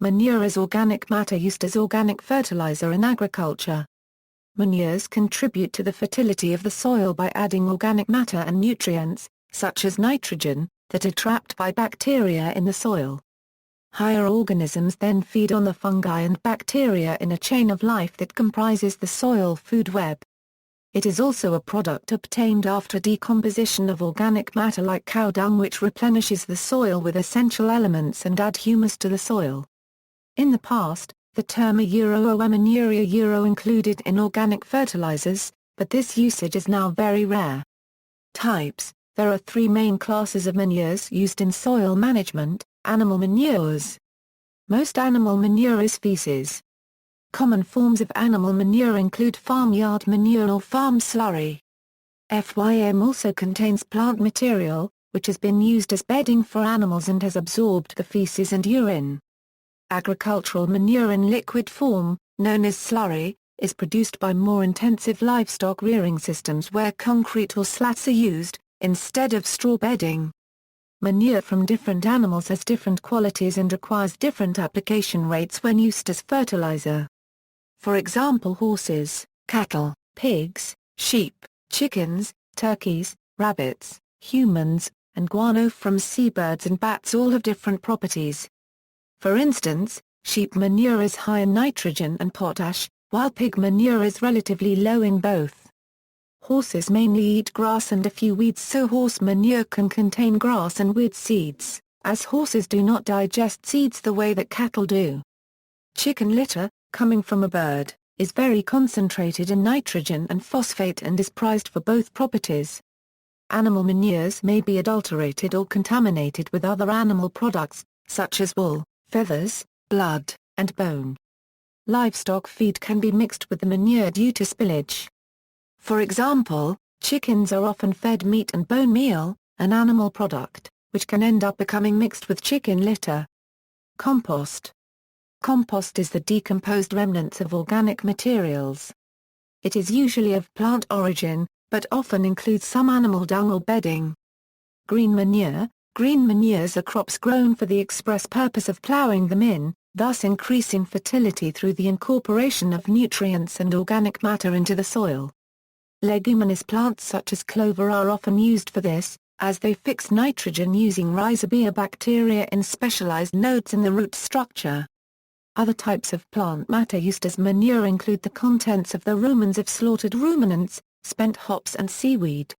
Manure is organic matter used as organic fertilizer in agriculture. Manures contribute to the fertility of the soil by adding organic matter and nutrients, such as nitrogen, that are trapped by bacteria in the soil. Higher organisms then feed on the fungi and bacteria in a chain of life that comprises the soil food web. It is also a product obtained after decomposition of organic matter like cow dung, which replenishes the soil with essential elements and add humus to the soil. In the past, the term manure included inorganic fertilizers, but this usage is now very rare. Types: there are three main classes of manures used in soil management. Animal manures. Most animal manure is feces. Common forms of animal manure include farmyard manure or farm slurry. FYM also contains plant material, which has been used as bedding for animals and has absorbed the feces and urine. Agricultural manure in liquid form, known as slurry, is produced by more intensive livestock rearing systems where concrete or slats are used, instead of straw bedding. Manure from different animals has different qualities and requires different application rates when used as fertilizer. For example, horses, cattle, pigs, sheep, chickens, turkeys, rabbits, humans, and guano from seabirds and bats all have different properties. For instance, sheep manure is high in nitrogen and potash, while pig manure is relatively low in both. Horses mainly eat grass and a few weeds, so horse manure can contain grass and weed seeds, as horses do not digest seeds the way that cattle do. Chicken litter, coming from a bird, is very concentrated in nitrogen and phosphate and is prized for both properties. Animal manures may be adulterated or contaminated with other animal products, such as wool, feathers, blood, and bone. Livestock feed can be mixed with the manure due to spillage. For example, chickens are often fed meat and bone meal, an animal product, which can end up becoming mixed with chicken litter. Compost. Compost is the decomposed remnants of organic materials. It is usually of plant origin, but often includes some animal dung or bedding. Green manure. Green manures are crops grown for the express purpose of plowing them in, thus increasing fertility through the incorporation of nutrients and organic matter into the soil. Leguminous plants such as clover are often used for this, as they fix nitrogen using rhizobia bacteria in specialized nodes in the root structure. Other types of plant matter used as manure include the contents of the rumens of slaughtered ruminants, spent hops and seaweed.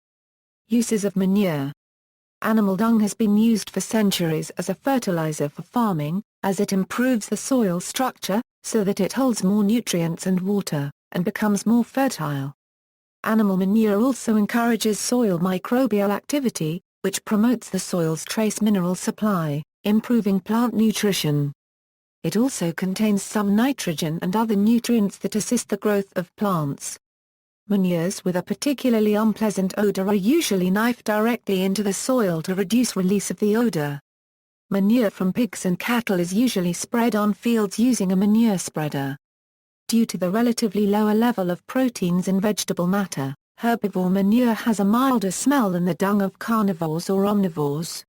Uses of manure. Animal dung has been used for centuries as a fertilizer for farming, as it improves the soil structure, so that it holds more nutrients and water, and becomes more fertile. Animal manure also encourages soil microbial activity, which promotes the soil's trace mineral supply, improving plant nutrition. It also contains some nitrogen and other nutrients that assist the growth of plants. Manures with a particularly unpleasant odor are usually knifed directly into the soil to reduce release of the odor. Manure from pigs and cattle is usually spread on fields using a manure spreader. Due to the relatively lower level of proteins in vegetable matter, herbivore manure has a milder smell than the dung of carnivores or omnivores.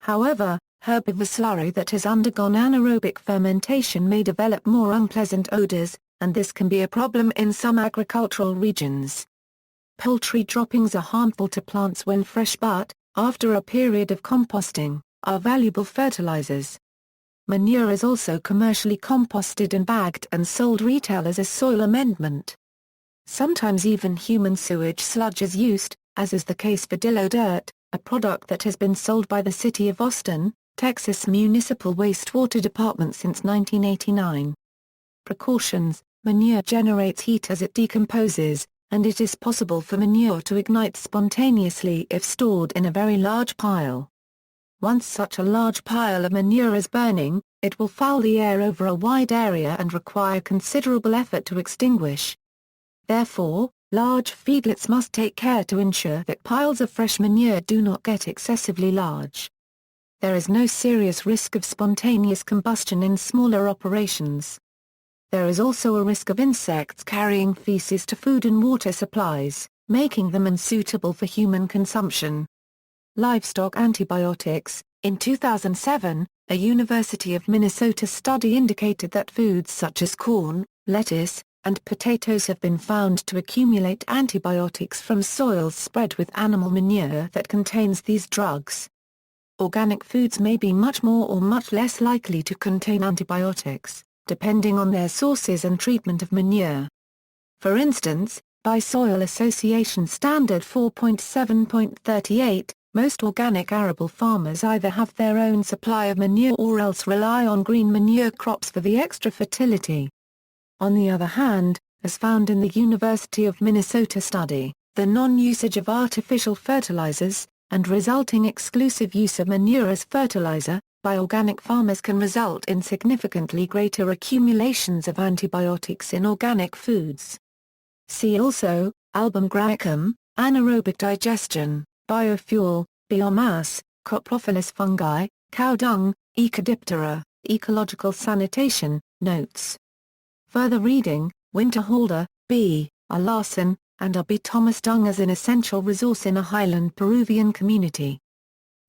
However, herbivore slurry that has undergone anaerobic fermentation may develop more unpleasant odors, and this can be a problem in some agricultural regions. Poultry droppings are harmful to plants when fresh but, after a period of composting, are valuable fertilizers. Manure is also commercially composted and bagged and sold retail as a soil amendment. Sometimes even human sewage sludge is used, as is the case for Dillo dirt, a product that has been sold by the City of Austin, Texas Municipal Wastewater Department since 1989. Precautions. Manure generates heat as it decomposes, and it is possible for manure to ignite spontaneously if stored in a very large pile. Once such a large pile of manure is burning, it will foul the air over a wide area and require considerable effort to extinguish. Therefore, large feedlots must take care to ensure that piles of fresh manure do not get excessively large. There is no serious risk of spontaneous combustion in smaller operations. There is also a risk of insects carrying feces to food and water supplies, making them unsuitable for human consumption. Livestock Antibiotics. In 2007, A University of Minnesota study indicated that foods such as corn, lettuce, and potatoes have been found to accumulate antibiotics from soils spread with animal manure that contains these drugs. Organic foods may be much more or much less likely to contain antibiotics, depending on their sources and treatment of manure. For instance, by Soil Association Standard 4.7.38, most organic arable farmers either have their own supply of manure or else rely on green manure crops for the extra fertility. On the other hand, as found in the University of Minnesota study, the non-usage of artificial fertilizers, and resulting exclusive use of manure as fertilizer, by organic farmers can result in significantly greater accumulations of antibiotics in organic foods. See also, Album graecum, anaerobic digestion, biofuel, biomass, coprophilous fungi, cow-dung, ecodiptera, ecological sanitation, notes. Further reading, Winterhalter, B., R. Larson, and R. B. Thomas Dung as an essential resource in a highland Peruvian community.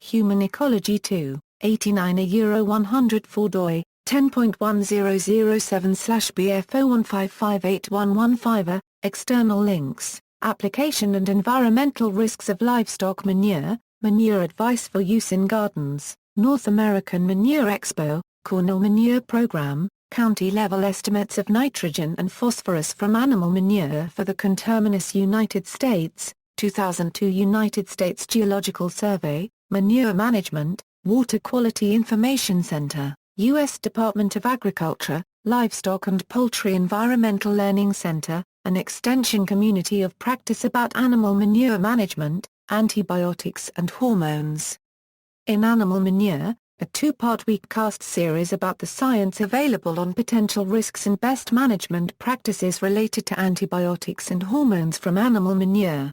Human Ecology 2, 89 a €104 doi, 10.1007/BF01558115 External links, Application and Environmental Risks of Livestock Manure, Manure Advice for Use in Gardens, North American Manure Expo, Cornell Manure Program, County-level estimates of nitrogen and phosphorus from animal manure for the conterminous United States, 2002 United States Geological Survey, Manure Management, Water Quality Information Center, U.S. Department of Agriculture, Livestock and Poultry Environmental Learning Center, an extension community of practice about animal manure management, antibiotics and hormones. In Animal Manure, a two-part weekcast series about the science available on potential risks and best management practices related to antibiotics and hormones from animal manure.